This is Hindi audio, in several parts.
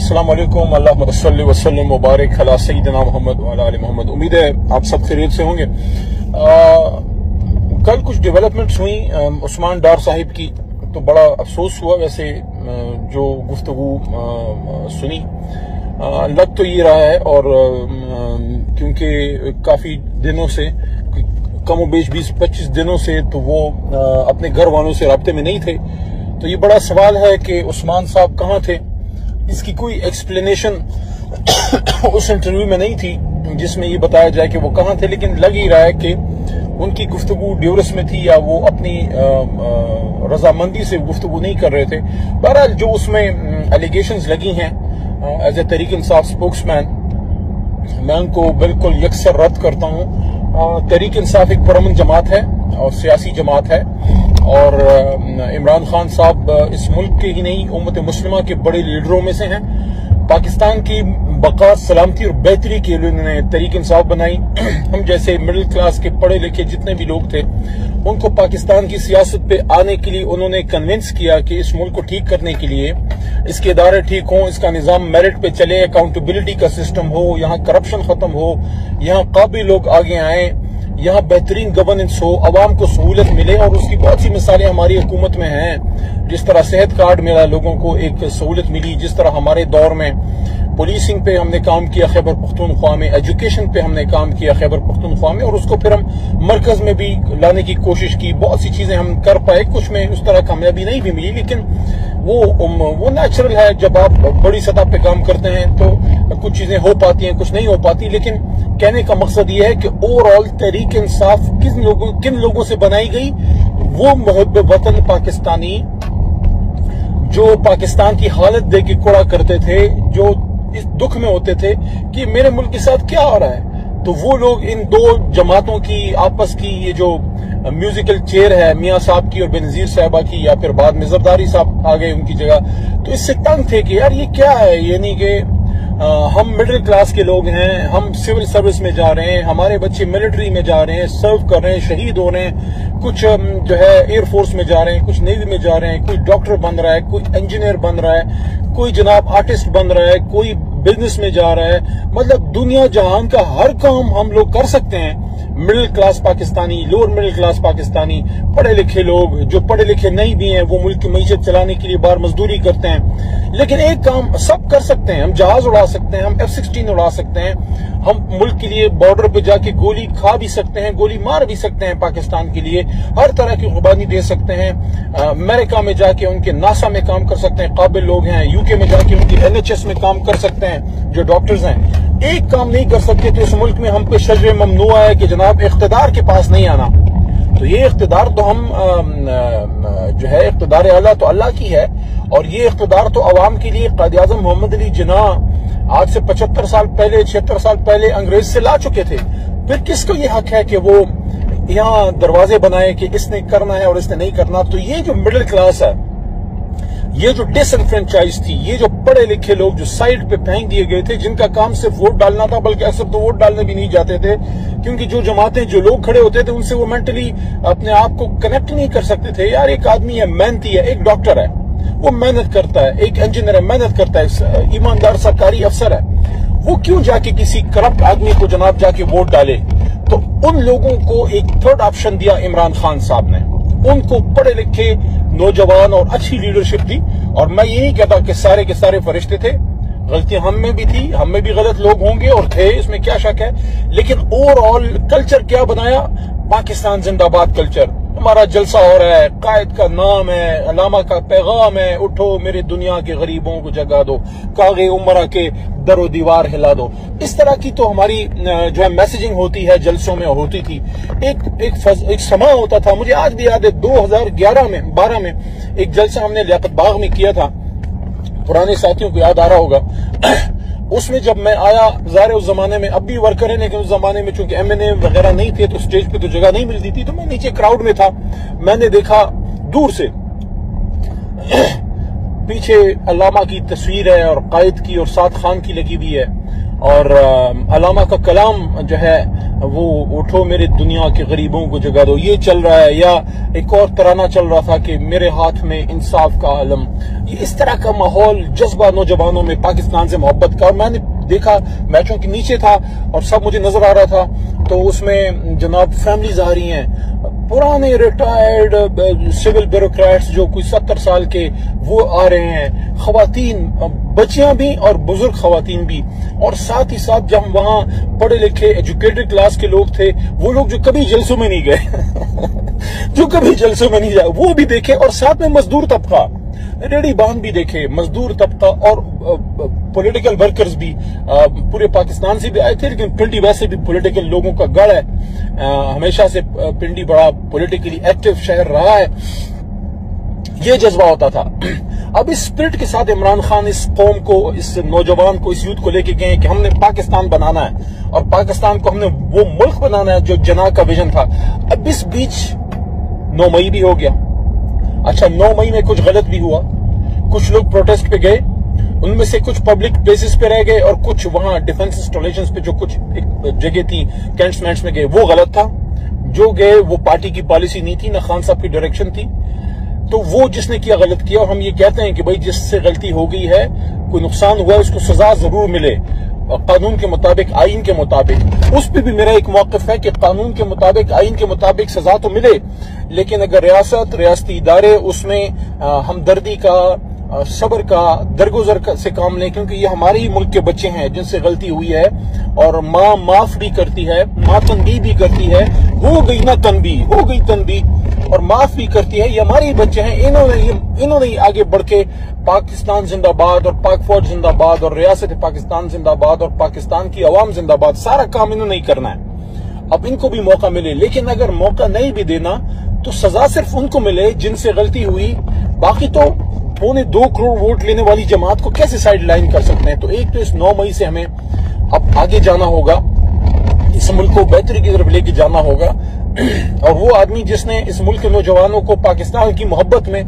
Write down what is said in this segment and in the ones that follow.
अस्सलाम वालेकुम, अल्लाहुम्मा सल्लि व सल्लिम व बारिक अला सय्यिदिना मोहम्मद व अला आलि मोहम्मद। उम्मीद है आप सब खैरियत से होंगे। कल कुछ डेवलपमेंट्स हुई उस्मान डार साहिब की, तो बड़ा अफसोस हुआ। वैसे जो गुफ्तगू सुनी लग तो ये रहा है, और क्योंकि काफी दिनों से, कम बेश 20-25 दिनों से तो वो अपने घर वालों से राब्ते में नहीं थे। तो ये बड़ा सवाल है कि उस्मान साहब कहाँ थे। इसकी कोई एक्सप्लेनेशन उस इंटरव्यू में नहीं थी जिसमें ये बताया जाए कि वो कहाँ थे, लेकिन लग ही रहा है कि उनकी गुफ्तगू ड्यूरस में थी या वो अपनी रजामंदी से गुफ्तगू नहीं कर रहे थे। बहरहाल जो उसमें एलिगेशंस लगी हैं, as a Tehreek Insaf spokesman मैं उनको बिल्कुल यकसर रद्द करता हूँ। तहरीक इंसाफ एक पुरअमन जमात है और सियासी जमात है, और इमरान खान साहब इस मुल्क के ही नहीं उम्मत मुस्लिमा के बड़े लीडरों में से हैं। पाकिस्तान की बका, सलामती और बेहतरी के लिए उन्होंने तहरीक इंसाफ बनाई। हम जैसे मिडिल क्लास के पढ़े लिखे जितने भी लोग थे, उनको पाकिस्तान की सियासत पे आने के लिए उन्होंने कन्विंस किया कि इस मुल्क को ठीक करने के लिए इसके इदारे ठीक हों, इसका निजाम मेरिट पे चले, अकाउंटेबिलिटी का सिस्टम हो, यहाँ करप्शन खत्म हो, यहाँ काबिल लोग आगे आए, यहाँ बेहतरीन गवर्नेंस हो, अवाम को सहूलत मिले। और उसकी बहुत सी मिसालें हमारी हुकूमत में हैं। जिस तरह सेहत कार्ड मिला, लोगों को एक सहूलत मिली, जिस तरह हमारे दौर में पुलिसिंग पे हमने काम किया खैबर पख्तूनख्वा में, एजुकेशन पे हमने काम किया खैबर पख्तूनख्वा में, और उसको फिर हम मरकज में भी लाने की कोशिश की। बहुत सी चीजें हम कर पाए, कुछ में उस तरह कामयाबी नहीं भी मिली, लेकिन वो नेचुरल है। जब आप बड़ी सतह पे काम करते हैं तो कुछ चीजें हो पाती हैं, कुछ नहीं हो पाती। लेकिन कहने का मकसद ये है कि ओवरऑल तहरीक इंसाफ किन लोगों से बनाई गई, वो मुहब्ब वतन पाकिस्तानी जो पाकिस्तान की हालत देख के कुड़ा करते थे, जो इस दुख में होते थे कि मेरे मुल्क के साथ क्या हो रहा है। तो वो लोग इन दो जमातों की आपस की ये जो म्यूजिकल चेयर है मियां साहब की और बेनजीर साहबा की, या फिर बाद में जरदारी साहब आ गए उनकी जगह, तो इससे तंग थे कि यार ये क्या है। यानी कि हम मिडिल क्लास के लोग हैं, हम सिविल सर्विस में जा रहे हैं, हमारे बच्चे मिलिट्री में जा रहे हैं, सर्व कर रहे हैं, शहीद हो रहे हैं, कुछ जो है एयरफोर्स में जा रहे हैं, कुछ नेवी में जा रहे हैं, कोई डॉक्टर बन रहा है, कोई इंजीनियर बन रहा है, कोई जनाब आर्टिस्ट बन रहा है, कोई बिजनेस में जा रहा है। मतलब दुनिया जहान का हर काम हम लोग कर सकते हैं। Middle class Pakistani, lower middle class Pakistani, पढ़े लिखे लोग, जो पढ़े लिखे नहीं भी हैं, वो मुल्क की मईशत चलाने के लिए बाहर मजदूरी करते हैं। लेकिन एक काम सब कर सकते हैं, हम जहाज उड़ा सकते हैं, हम F-16 उड़ा सकते हैं, हम मुल्क के लिए बॉर्डर पे जाके गोली खा भी सकते हैं, गोली मार भी सकते हैं पाकिस्तान के लिए, हर तरह की कुर्बानी दे सकते हैं। अमेरिका में जाके उनके नासा में काम कर सकते हैं, काबिल लोग हैं। यूके में जाके उनकी NHS में काम कर सकते हैं जो डॉक्टर्स हैं। एक काम नहीं कर सकते तो इस मुल्क में हम पे शजर ममनुआ है कि जनाब इख्तिदार के पास नहीं आना। तो ये इख्तिदार तो हम जो है इख्तिदार आला तो अल्लाह की है, और ये इख्तिदार तो अवाम के लिए कायद आज़म मोहम्मद अली जिन्ना आज से 75 साल पहले, 76 साल पहले अंग्रेज से ला चुके थे। फिर किसको ये हक है कि वो यहाँ दरवाजे बनाए कि इसने करना है और इसने नहीं करना। तो ये जो मिडिल क्लास है, ये जो डिसएनफ्रेंचाइज थी, ये जो पढ़े लिखे लोग जो साइड पे फेंक दिए गए थे, जिनका काम सिर्फ वोट डालना था, बल्कि अक्सर तो वोट डालने भी नहीं जाते थे, क्योंकि जो जमातें, जो लोग खड़े होते थे उनसे वो मेंटली अपने आप को कनेक्ट नहीं कर सकते थे। यार एक आदमी है, मेहनती है, एक डॉक्टर है, वो मेहनत करता है, एक इंजीनियर है, मेहनत करता है, ईमानदार सरकारी अफसर है, वो क्यों जाके किसी करप्ट आदमी को जनाब जाके वोट डाले। तो उन लोगों को एक थर्ड ऑप्शन दिया इमरान खान साहब ने, उनको पढ़े लिखे नौजवान और अच्छी लीडरशिप दी। और मैं ये नहीं कहता कि सारे के सारे फरिश्ते थे, गलतियां हम में भी थी, हम में भी गलत लोग होंगे और थे, इसमें क्या शक है। लेकिन ओवरऑल कल्चर क्या बनाया, पाकिस्तान जिंदाबाद कल्चर। हमारा जलसा हो रहा है, कायद का नाम है, अलामा का पैगाम है, उठो मेरे दुनिया के गरीबों को जगा दो, कागे उमरा के दरो दीवार हिला दो। इस तरह की तो हमारी जो है मैसेजिंग होती है, जलसों में होती थी। एक समा होता था, मुझे आज भी याद है 2012 में एक जलसा हमने लियाकत बाग में किया था, पुराने साथियों को याद आ रहा होगा। उसमें जब मैं आया, ज़ाहिर उस जमाने में, अब भी वर्कर है, लेकिन उस जमाने में चूंकि MNA वगैरह नहीं थे तो स्टेज पे तो जगह नहीं मिलती थी, तो मैं नीचे क्राउड में था। मैंने देखा दूर से पीछे अल्लामा की तस्वीर है और कायद की और साद खान की लगी हुई है, और अल्लामा का कलाम जो है वो उठो मेरे दुनिया के गरीबों को जगा दो, ये चल रहा है, या एक और तराना चल रहा था कि मेरे हाथ में इंसाफ का आलम। ये इस तरह का माहौल, जज्बा नौजवानों में पाकिस्तान से मोहब्बत का। और मैंने देखा, मैचों के नीचे था और सब मुझे नजर आ रहा था, तो उसमें जनाब फैमिलीज आ रही हैं, पुराने रिटायर्ड सिविल ब्यूरोक्रेट्स जो कोई 70 साल के, वो आ रहे हैं, खवातीन, बच्चियां भी और बुजुर्ग खवातीन भी, और साथ ही साथ जब वहां पढ़े लिखे एजुकेटेड क्लास के लोग थे, वो लोग जो कभी जलसों में नहीं गए जो कभी जलसों में नहीं जाए, वो भी देखे। और साथ में मजदूर तबका, रेडी बांध भी देखे, मजदूर तबका और पॉलिटिकल वर्कर्स भी पूरे पाकिस्तान से भी आए थे। लेकिन पिंडी वैसे भी पॉलिटिकल लोगों का गढ़ है, हमेशा से पिंडी बड़ा पॉलिटिकली एक्टिव शहर रहा है, ये जज्बा होता था। अब इस स्पिरिट के साथ इमरान खान इस कौम को, इस नौजवान को, इस यूथ को लेके गए कि हमने पाकिस्तान बनाना है और पाकिस्तान को हमने वो मुल्क बनाना है जो जना का विजन था। अब इस बीच 9 मई भी हो गया। अच्छा, 9 मई में कुछ गलत भी हुआ, कुछ लोग प्रोटेस्ट पे गए, उनमें से कुछ पब्लिक प्लेसेस पे रह गए और कुछ वहां डिफेंस इंस्टॉलेशंस पे जो कुछ एक जगह थी कैंटोनमेंट्स में गए, वो गलत था। जो गए वो पार्टी की पॉलिसी नहीं थी, ना खान साहब की डायरेक्शन थी, तो वो जिसने किया गलत किया। और हम ये कहते हैं कि भाई जिससे गलती हो गई है, कोई नुकसान हुआ है, उसको सजा जरूर मिले कानून के मुताबिक, आइन के मुताबिक। उस पर भी मेरा एक मौकफ है कि कानून के मुताबिक, आइन के मुताबिक सजा तो मिले, लेकिन अगर रियासत, रियासती इदारे उसमें हमदर्दी का, सब्र का, दरगुजर से काम लें, क्योंकि ये हमारे ही मुल्क के बच्चे हैं जिनसे गलती हुई है। और माँ माफ भी करती है, माँ तनबीह भी करती है, हो गई ना तनबीह, हो गई तनबीह, और माफ भी करती है। ये हमारे ही बच्चे हैं, इन्होंने ही आगे बढ़ के पाकिस्तान जिंदाबाद और पाक फौज जिंदाबाद और रियासत पाकिस्तान जिंदाबाद और पाकिस्तान की अवाम जिंदाबाद, सारा काम इन्होंने ही करना है। अब इनको भी मौका मिले, लेकिन अगर मौका नहीं भी देना तो सजा सिर्फ उनको मिले जिनसे गलती हुई। बाकी तो 2.25 करोड़ वोट लेने वाली जमात को कैसे साइड लाइन कर सकते हैं। तो एक तो इस 9 मई से हमें अब आगे जाना होगा, इस मुल्क को बेहतरी की तरफ लेके जाना होगा। और वो आदमी जिसने इस मुल्क के नौजवानों को पाकिस्तान की मोहब्बत में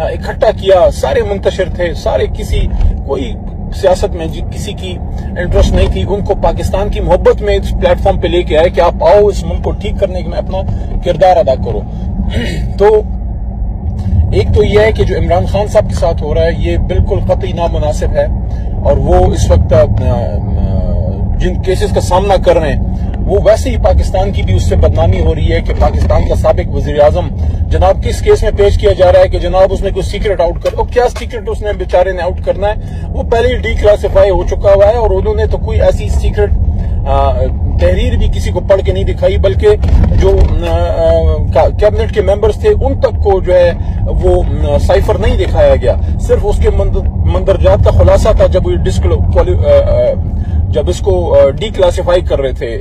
इकट्ठा किया, सारे मुंतशिर थे, सारे, किसी कोई सियासत में किसी की इंटरेस्ट नहीं थी, उनको पाकिस्तान की मोहब्बत में इस प्लेटफॉर्म पे लेके आए कि आप आओ इस मुल्क को ठीक करने में अपना किरदार अदा करो। तो एक तो यह है कि जो इमरान खान साहब के साथ हो रहा है ये बिल्कुल कतई नामुनासिब है, और वो इस वक्त जिन केसेस का सामना कर रहे हैं वो वैसे ही पाकिस्तान की भी उससे बदनामी हो रही है कि पाकिस्तान का साबिक वजीर आजम जनाब किस केस में पेश किया जा रहा है कि जनाब उसने कुछ सीक्रेट आउट कर, और क्या सीक्रेट उसने बेचारे ने आउट करना है, वो पहले ही डिक्लासिफाई हो चुका हुआ है। और उन्होंने तो कोई ऐसी सीक्रेट तहरीर भी किसी को पढ़ के नहीं दिखाई, बल्कि जो कैबिनेट के मेंबर्स थे उन तक को जो है वो साइफर नहीं दिखाया गया, सिर्फ उसके मंदरजात का खुलासा था जब इसको डिक्लासिफाई कर रहे थे।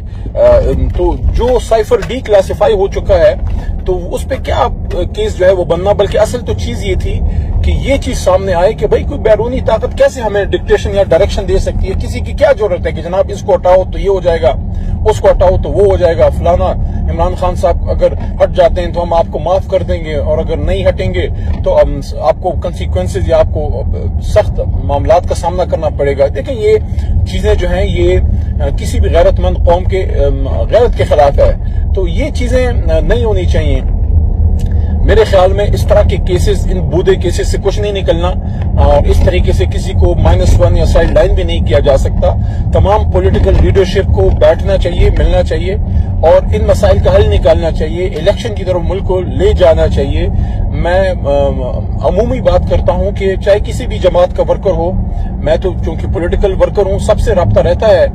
तो जो साइफर डिक्लासिफाई हो चुका है तो उस पे क्या केस जो है वो बनना, बल्कि असल तो चीज ये थी कि ये चीज सामने आए कि भाई कोई बैरूनी ताकत कैसे हमें डिक्टेशन या डायरेक्शन दे सकती है। किसी की क्या जरूरत है कि जनाब इसको हटाओ तो ये हो जाएगा, उसको हटाओ तो वो हो जाएगा, फलाना इमरान खान साहब अगर हट जाते हैं तो हम आपको माफ कर देंगे, और अगर नहीं हटेंगे तो आपको कंसिक्वेंसेज या आपको सख्त मामलात का सामना करना पड़ेगा। देखिए ये चीजें जो हैं ये किसी भी गैरतमंद कौम के गैरत के खिलाफ है, तो ये चीजें नहीं होनी चाहिए। मेरे ख्याल में इस तरह के केसेस, इन बूदे केसेस से कुछ नहीं निकलना, और इस तरीके से किसी को -1 या साइड लाइन भी नहीं किया जा सकता। तमाम पॉलिटिकल लीडरशिप को बैठना चाहिए, मिलना चाहिए और इन मसाइल का हल निकालना चाहिए, इलेक्शन की तरफ मुल्क को ले जाना चाहिए। मैं अमूमी बात करता हूं कि चाहे किसी भी जमात का वर्कर हो, मैं तो चूंकि पॉलिटिकल वर्कर हूं सबसे राब्ता रहता है,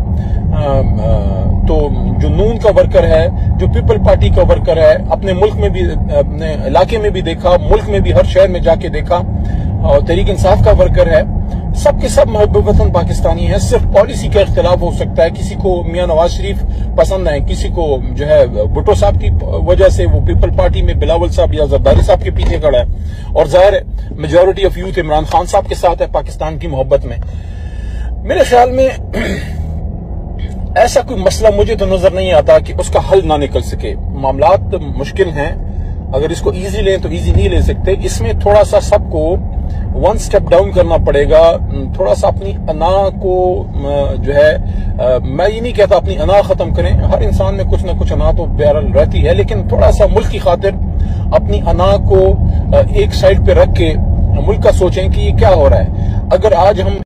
तो जो नून का वर्कर है, जो पीपल पार्टी का वर्कर है, अपने मुल्क में भी, अपने इलाके में भी देखा, मुल्क में भी हर शहर में जाके देखा, और तहरीक इंसाफ का वर्कर है, सबके सब महबूब वतन पाकिस्तानी हैं। सिर्फ पॉलिसी का इख्तिलाफ हो सकता है, किसी को मियां नवाज शरीफ पसंद है, किसी को जो है भुट्टो साहब की वजह से वो पीपल पार्टी में बिलावल साहब या जरदारी साहब के पीछे खड़ा है, और जाहिर है majority of youth Imran Khan साहब के साथ है पाकिस्तान की मोहब्बत में। मेरे ख्याल में ऐसा कोई मसला मुझे तो नजर नहीं आता कि उसका हल ना निकल सके। मामलात मुश्किल हैं, अगर इसको इजी लें तो इजी नहीं ले सकते। इसमें थोड़ा सा सबको वन स्टेप डाउन करना पड़ेगा। थोड़ा सा अपनी अना को जो है, मैं ये नहीं कहता अपनी अना खत्म करें, हर इंसान में कुछ ना कुछ अना तो बहरहाल रहती है, लेकिन थोड़ा सा मुल्क की खातिर अपनी अना को एक साइड पे रख के मुल्क का सोचें कि ये क्या हो रहा है। अगर आज हम